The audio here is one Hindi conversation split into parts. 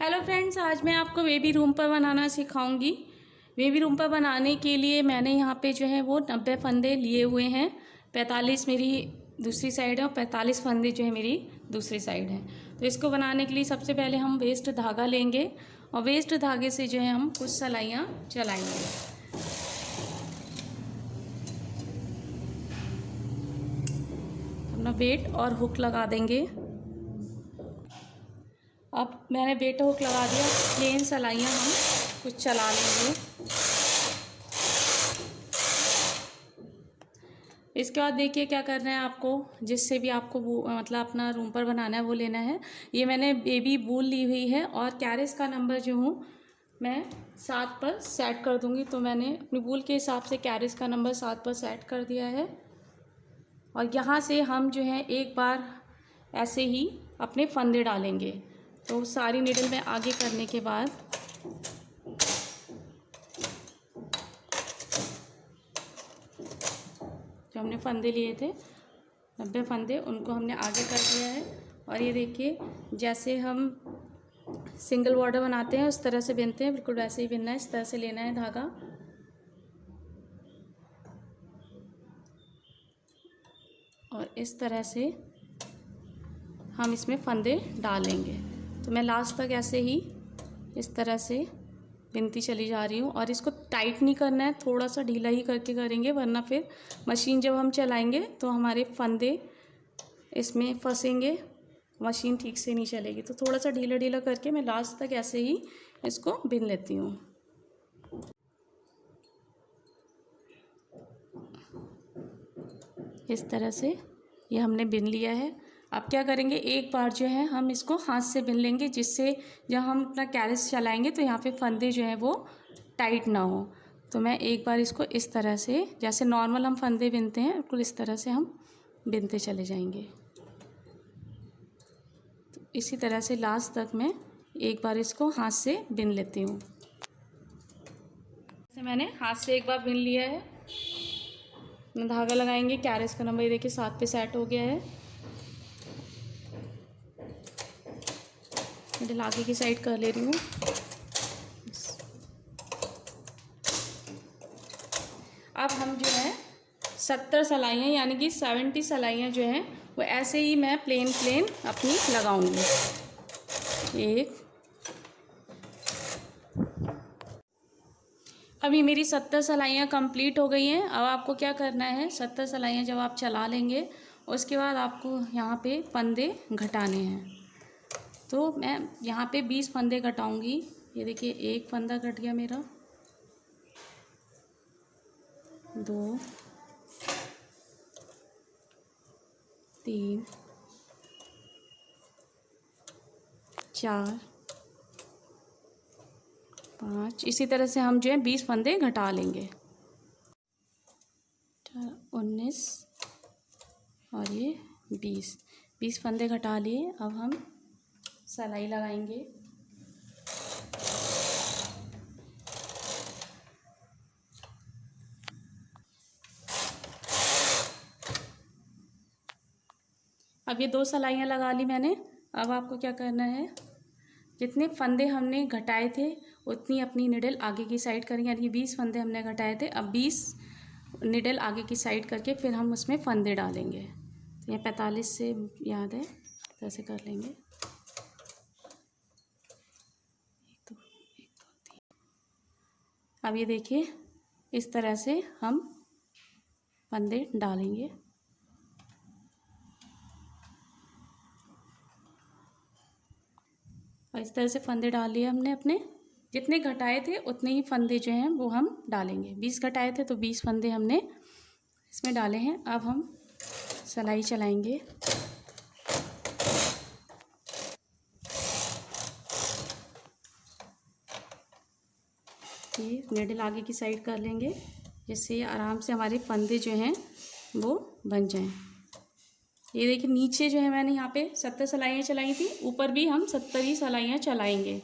हेलो फ्रेंड्स, आज मैं आपको बेबी रूम्पर बनाना सिखाऊंगी। बेबी रूम्पर बनाने के लिए मैंने यहाँ पे जो है वो 90 फंदे लिए हुए हैं। 45 मेरी दूसरी साइड है और 45 फंदे जो है मेरी दूसरी साइड है। तो इसको बनाने के लिए सबसे पहले हम वेस्ट धागा लेंगे और वेस्ट धागे से जो है हम कुछ सिलाइयाँ चलाएँगे। अपना वेट और हुक लगा देंगे। अब मैंने बेट हुक लगा दिया। प्लेन सिलाइयाँ हम कुछ चला लेंगे। इसके बाद देखिए क्या करना है आपको, जिससे भी आपको मतलब अपना रूम्पर बनाना है वो लेना है। ये मैंने बेबी वूल ली हुई है और कैरिस का नंबर जो हूँ मैं 7 पर सेट कर दूँगी। तो मैंने अपनी वूल के हिसाब से कैरिस का नंबर 7 पर सेट कर दिया है। और यहाँ से हम जो है एक बार ऐसे ही अपने फंदे डालेंगे। तो सारी नीडल में आगे करने के बाद जो हमने फंदे लिए थे 90 फंदे, उनको हमने आगे कर दिया है। और ये देखिए, जैसे हम सिंगल बॉर्डर बनाते हैं उस तरह से बिनते हैं, बिल्कुल वैसे ही बिनना है। इस तरह से लेना है धागा और इस तरह से हम इसमें फंदे डालेंगे। तो मैं लास्ट तक ऐसे ही इस तरह से बिनती चली जा रही हूँ। और इसको टाइट नहीं करना है, थोड़ा सा ढीला ही करके करेंगे, वरना फिर मशीन जब हम चलाएंगे तो हमारे फंदे इसमें फंसेंगे, मशीन ठीक से नहीं चलेगी। तो थोड़ा सा ढीला ढीला करके मैं लास्ट तक ऐसे ही इसको बिन लेती हूँ। इस तरह से ये हमने बिन लिया है। अब क्या करेंगे, एक बार जो है हम इसको हाथ से बिन लेंगे, जिससे जब हम अपना कैरिस चलाएंगे तो यहाँ पे फंदे जो हैं वो टाइट ना हो। तो मैं एक बार इसको इस तरह से, जैसे नॉर्मल हम फंदे बिनते हैं बिल्कुल इस तरह से हम बिनते चले जाएंगे। तो इसी तरह से लास्ट तक मैं एक बार इसको हाथ से बिन लेती हूँ। जैसे मैंने हाथ से एक बार बिन लिया है, धागा लगाएंगे। कैरिस का नंबर ये देखिए 7 पे सेट हो गया है। मैं आगे की साइड कर ले रही हूँ। अब हम जो है 70 सिलाइयाँ यानी कि 70 सिलाइयाँ जो हैं वो ऐसे ही मैं प्लेन अपनी लगाऊंगी। एक, अभी मेरी 70 सिलाइयाँ कंप्लीट हो गई हैं। अब आपको क्या करना है, 70 सिलाइयाँ जब आप चला लेंगे उसके बाद आपको यहाँ पे फंदे घटाने हैं। तो मैं यहाँ पे 20 फंदे घटाऊँगी। ये देखिए, एक फंदा कट गया मेरा, 2, 3, 4, 5। इसी तरह से हम जो है 20 फंदे घटा लेंगे। 19 और ये 20 फंदे घटा लिए। अब हम सिलाई लगाएंगे। अब ये 2 सिलाइयाँ लगा ली मैंने। अब आपको क्या करना है, जितने फंदे हमने घटाए थे उतनी अपनी निडल आगे की साइड करेंगे। यानी 20 फंदे हमने घटाए थे, अब 20 निडल आगे की साइड करके फिर हम उसमें फंदे डालेंगे। तो ये 45 से याद है, ऐसे कर लेंगे। 1 2 1 2 3। अब ये देखिए, इस तरह से हम फंदे डालेंगे। और इस तरह से फंदे डाल लिए हमने। अपने जितने घटाए थे उतने ही फंदे जो हैं वो हम डालेंगे। 20 घटाए थे तो 20 फंदे हमने इसमें डाले हैं। अब हम सिलाई चलाएंगे। ये नीडल आगे की साइड कर लेंगे, जिससे आराम से हमारे फंदे जो हैं वो बन जाएं। ये देखिए, नीचे जो है मैंने यहाँ पे 70 सिलाइयाँ चलाई थी, ऊपर भी हम 70 ही सिलाइयाँ चलाएंगे।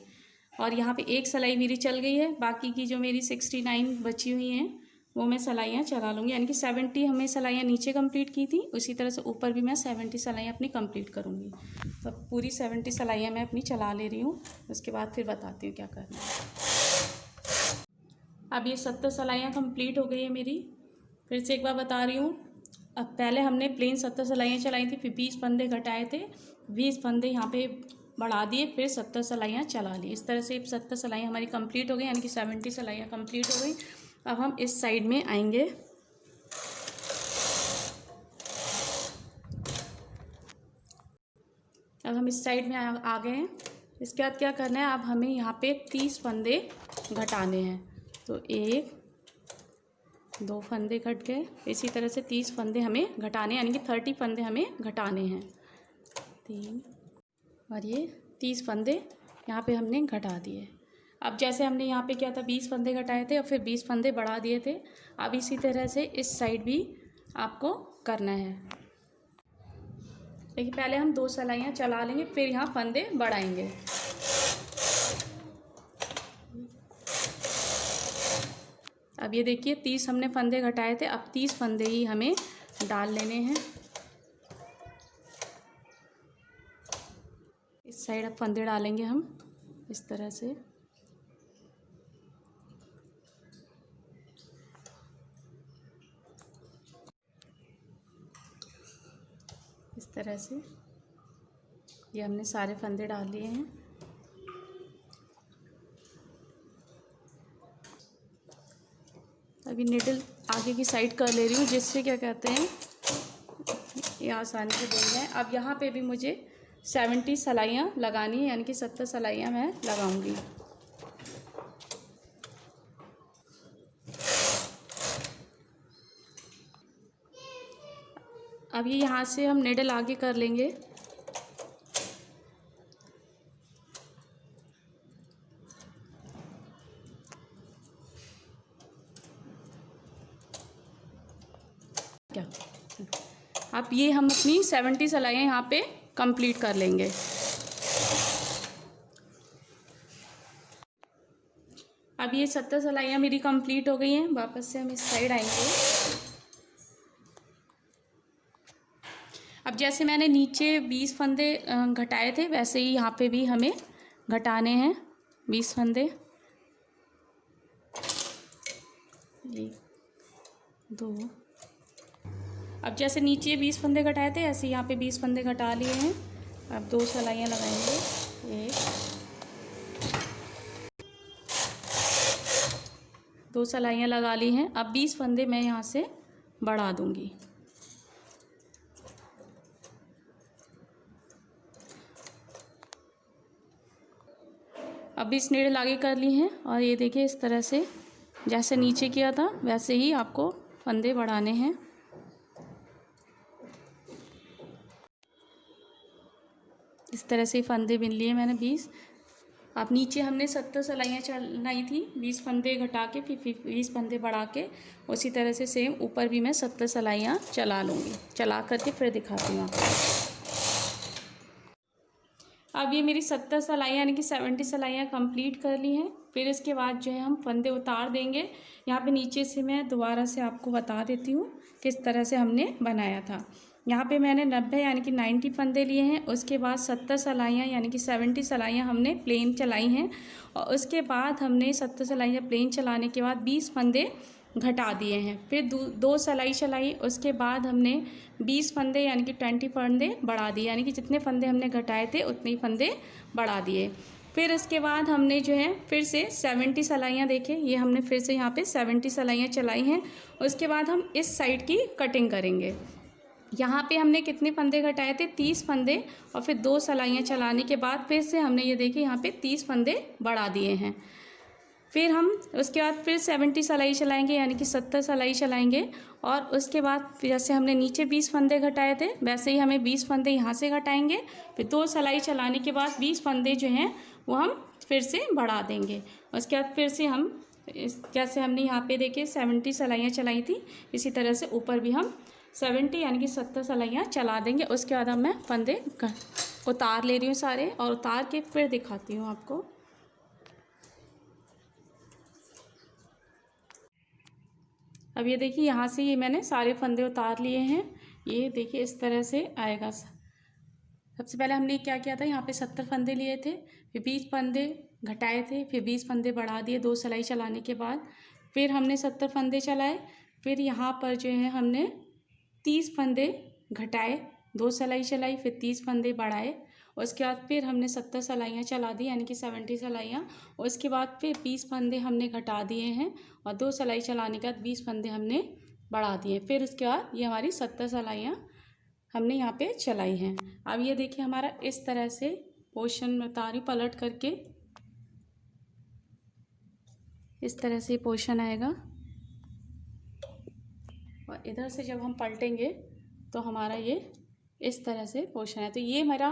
और यहाँ पे एक सिलाई मेरी चल गई है, बाकी की जो मेरी 69 बची हुई हैं वो मैं सिलाइयाँ चला लूँगी, यानी कि 70 हमें सिलाइयाँ नीचे कंप्लीट की थी, उसी तरह से ऊपर भी मैं 70 सिलाइयाँ अपनी कंप्लीट करूँगी। तो पूरी 70 सिलाइयाँ मैं अपनी चला ले रही हूँ, उसके बाद फिर बताती हूँ क्या करना है। अब ये 70 सिलाइयाँ कंप्लीट हो गई है मेरी। फिर से एक बार बता रही हूँ, अब पहले हमने प्लेन 70 सिलाइयाँ चलाई थी, फिर 20 फंदे घटाए थे, 20 फंदे यहाँ पे बढ़ा दिए, फिर 70 सिलाइयाँ चला ली। इस तरह से 70 सिलाइयाँ हमारी कंप्लीट हो गई, यानी कि 70 सिलाइयाँ कंप्लीट हो गई। अब हम इस साइड में आएंगे। अब हम इस साइड में आ गए हैं। इसके बाद क्या करना है, अब हमें यहाँ पे 30 फंदे घटाने हैं। तो 1 2 फंदे घट गए, इसी तरह से 30 फंदे हमें घटाने, यानी कि 30 फंदे हमें घटाने हैं। 3 और ये 30 फंदे यहाँ पे हमने घटा दिए। अब जैसे हमने यहाँ पे क्या था, 20 फंदे घटाए थे और फिर 20 फंदे बढ़ा दिए थे। अब इसी तरह से इस साइड भी आपको करना है। देखिए पहले हम 2 सिलाइयाँ चला लेंगे, फिर यहाँ फंदे बढ़ाएंगे। अब ये देखिए 30 हमने फंदे घटाए थे, अब 30 फंदे ही हमें डाल लेने हैं। इस साइड अब फंदे डालेंगे हम इस तरह से। इस तरह से ये हमने सारे फंदे डाल लिए हैं। अभी निडल आगे की साइड कर ले रही हूँ, जिससे क्या कहते हैं ये आसानी से बोल जाए। अब यहाँ पे भी मुझे 70 सिलाइयाँ लगानी है, यानी कि 70 सिलाइयाँ मैं लगाऊंगी। अब ये यहाँ से हम निडल आगे कर लेंगे। क्या अब ये हम अपनी 70 सिलाइयाँ यहाँ पे कंप्लीट कर लेंगे। अब ये 70 सिलाइयाँ मेरी कंप्लीट हो गई हैं। वापस से हम इस साइड आएंगे। अब जैसे मैंने नीचे 20 फंदे घटाए थे, वैसे ही यहाँ पे भी हमें घटाने हैं 20 फंदे। 1 2। अब जैसे नीचे 20 फंदे घटाए थे, ऐसे यहाँ पे 20 फंदे घटा लिए हैं। अब 2 सिलाइयाँ लगाएंगे। 2 सिलाइयाँ लगा ली हैं। अब 20 फंदे मैं यहाँ से बढ़ा दूँगी। अब 20 नीडल आगे कर ली हैं, और ये देखिए इस तरह से जैसे नीचे किया था वैसे ही आपको फंदे बढ़ाने हैं। इस तरह से फंदे बिन लिए मैंने 20। अब नीचे हमने 70 सिलाइयाँ चलाई थी, 20 फंदे घटा के फिर 20 फंदे बढ़ा के, उसी तरह से सेम ऊपर भी मैं 70 सिलाइयाँ चला लूँगी। चला करके फिर दिखाती हूँ आपको। अब ये मेरी 70 सिलाइयाँ यानी कि 70 सिलाइयाँ कंप्लीट कर ली हैं। फिर इसके बाद जो है हम फंदे उतार देंगे। यहाँ पे नीचे से मैं दोबारा से आपको बता देती हूँ किस तरह से हमने बनाया था। यहाँ पे मैंने 90 यानी कि 90 फंदे लिए हैं। उसके बाद 70 सिलाइयाँ यानी कि 70 सिलाइयाँ हमने प्लेन चलाई हैं, और उसके बाद हमने 70 सिलाइयाँ प्लेन चलाने के बाद 20 फंदे घटा दिए हैं। फिर 2 सिलाई चलाई, उसके बाद हमने 20 फंदे यानी कि 20 फंदे बढ़ा दिए, यानी कि जितने फंदे हमने घटाए थे उतने ही फंदे बढ़ा दिए। फिर उसके बाद हमने जो है फिर से 70 सिलाइयाँ, देखें ये हमने फिर से यहाँ पे 70 सिलाइयाँ चलाई हैं। उसके बाद हम इस साइड की कटिंग करेंगे। यहाँ पे हमने कितने फंदे घटाए थे, 30 फंदे, और फिर 2 सिलाइयाँ चलाने के बाद फिर से हमने ये देखिए यहाँ पे 30 फंदे बढ़ा दिए हैं। फिर हम उसके बाद फिर 70 सिलाई चलाएंगे, यानी कि 70 सिलाई चलाएंगे, और उसके बाद जैसे हमने नीचे 20 फंदे घटाए थे वैसे ही हमें 20 फंदे यहाँ से घटाएंगे। फिर 2 सिलाई चलाने के बाद 20 फंदे जो हैं वो हम फिर से बढ़ा देंगे। उसके बाद फिर से हम जैसे हमने यहाँ पे देखिए 70 सिलाइयाँ चलाई थी, इसी तरह से ऊपर भी हम 70 यानी कि 70 सिलाइयाँ चला देंगे। उसके बाद अब मैं फंदे उतार ले रही हूँ सारे, और उतार के फिर दिखाती हूँ आपको। अब ये देखिए यहाँ से ये मैंने सारे फंदे उतार लिए हैं। ये देखिए इस तरह से आएगा। सबसे पहले हमने क्या किया था, यहाँ पे 70 फंदे लिए थे, फिर 20 फंदे घटाए थे, फिर 20 फंदे बढ़ा दिए 2 सिलाई चलाने के बाद। फिर हमने 70 फंदे चलाए, फिर यहाँ पर जो है हमने 30 फंदे घटाए, 2 सिलाई चलाई, फिर 30 फंदे बढ़ाए, और उसके बाद फिर हमने 70 सिलाइयाँ चला दी, यानी कि 70 सिलाइयाँ। और उसके बाद फिर 20 फंदे हमने घटा दिए हैं, और 2 सिलाई चलाने के बाद 20 फंदे हमने बढ़ा दिए। फिर उसके बाद ये हमारी 70 सिलाइयाँ हमने यहाँ पे चलाई हैं। अब ये देखिए हमारा इस तरह से पोर्शन बता रही, पलट करके इस तरह से पोर्शन आएगा, और इधर से जब हम पलटेंगे तो हमारा ये इस तरह से पोर्शन है। तो ये मेरा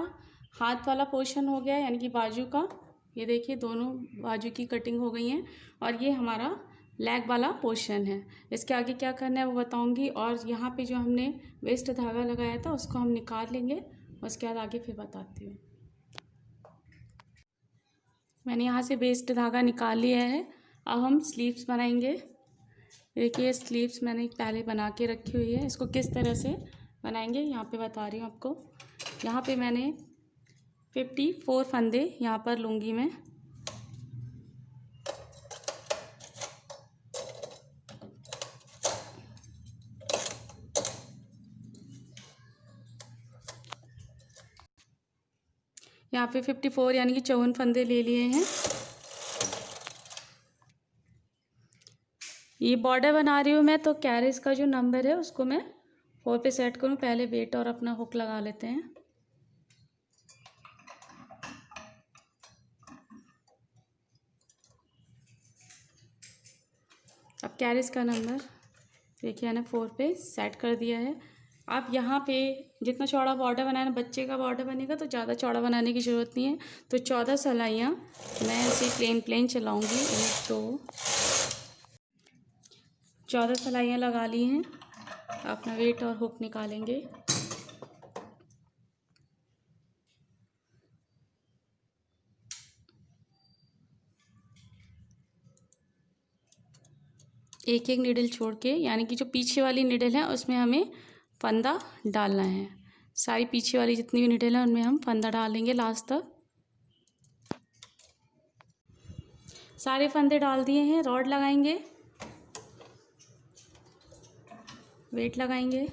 हाथ वाला पोर्शन हो गया, यानी कि बाजू का। ये देखिए दोनों बाजू की कटिंग हो गई हैं, और ये हमारा लेग वाला पोर्शन है। इसके आगे क्या करना है वो बताऊंगी, और यहाँ पे जो हमने वेस्ट धागा लगाया था उसको हम निकाल लेंगे, उसके बाद आगे फिर बताती हूँ। मैंने यहाँ से वेस्ट धागा निकाल लिया है। अब हम स्लीव्स बनाएंगे। देखिए स्लीव्स मैंने पहले बना के रखी हुई है, इसको किस तरह से बनाएंगे यहाँ पे बता रही हूँ आपको। यहाँ पे मैंने 54 फंदे यहाँ पर लूँगी मैं। यहाँ पे 54 यानी कि 54 फंदे ले लिए हैं। ये बॉर्डर बना रही हूँ मैं, तो कैरेज का जो नंबर है उसको मैं 4 पे सेट करूँ। पहले वेट और अपना हुक लगा लेते हैं। अब कैरेज का नंबर देखिए मैंने 4 पे सेट कर दिया है। आप यहाँ पे जितना चौड़ा बॉर्डर बनाना, बच्चे का बॉर्डर बनेगा तो ज़्यादा चौड़ा बनाने की ज़रूरत नहीं है। तो 14 सिलाइयाँ मैं ऐसे प्लेन चलाऊँगी। 1 2 14 सिलाइयाँ लगा ली हैं। अपना वेट और हुक निकालेंगे। एक एक नीडल छोड़ के, यानी कि जो पीछे वाली नीडल है उसमें हमें फंदा डालना है। सारी पीछे वाली जितनी भी नीडल है उनमें हम फंदा डालेंगे लास्ट तक। सारे फंदे डाल दिए हैं। रॉड लगाएंगे, वेट लगाएंगे।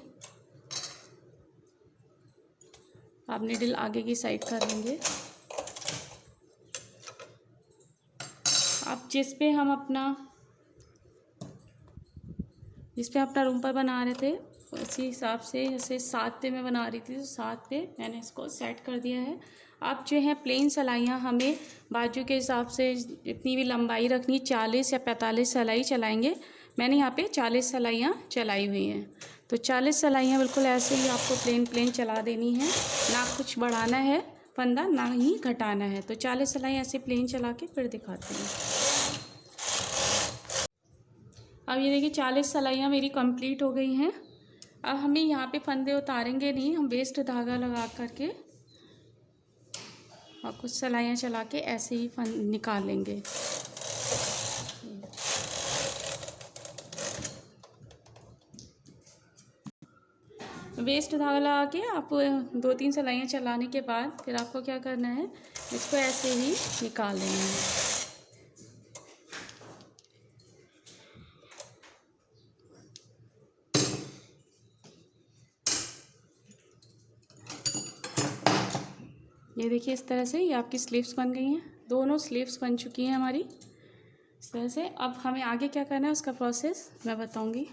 आप नीडल आगे की साइड कर लेंगे। अब जिस पे अपना रूम पर बना रहे थे उसी हिसाब से, जैसे 7 पे मैं बना रही थी तो 7 पे मैंने इसको सेट कर दिया है। अब जो है प्लेन सिलाइयाँ हमें बाजू के हिसाब से जितनी भी लंबाई रखनी, 40 या 45 सिलाई चलाएंगे। मैंने यहाँ पे 40 सिलाइयाँ चलाई हुई हैं। तो 40 सिलाइयाँ बिल्कुल ऐसे ही आपको प्लेन चला देनी है, ना कुछ बढ़ाना है फंदा ना ही घटाना है। तो 40 सिलाइयाँ ऐसे प्लेन चला के फिर दिखाती हूँ। अब ये देखिए 40 सिलाइयाँ मेरी कंप्लीट हो गई हैं। अब हमें यहाँ पे फंदे उतारेंगे नहीं, हम वेस्ट धागा लगा करके और कुछ सिलाइयाँ चला के ऐसे ही निकाल लेंगे। वेस्ट धागा लगा के आप 2-3 सिलाइयाँ चलाने के बाद फिर आपको क्या करना है, इसको ऐसे ही निकाल लेना है। ये देखिए इस तरह से ये आपकी स्लीव्स बन गई हैं। दोनों स्लीव्स बन चुकी हैं हमारी इस तरह से। अब हमें आगे क्या करना है उसका प्रोसेस मैं बताऊंगी।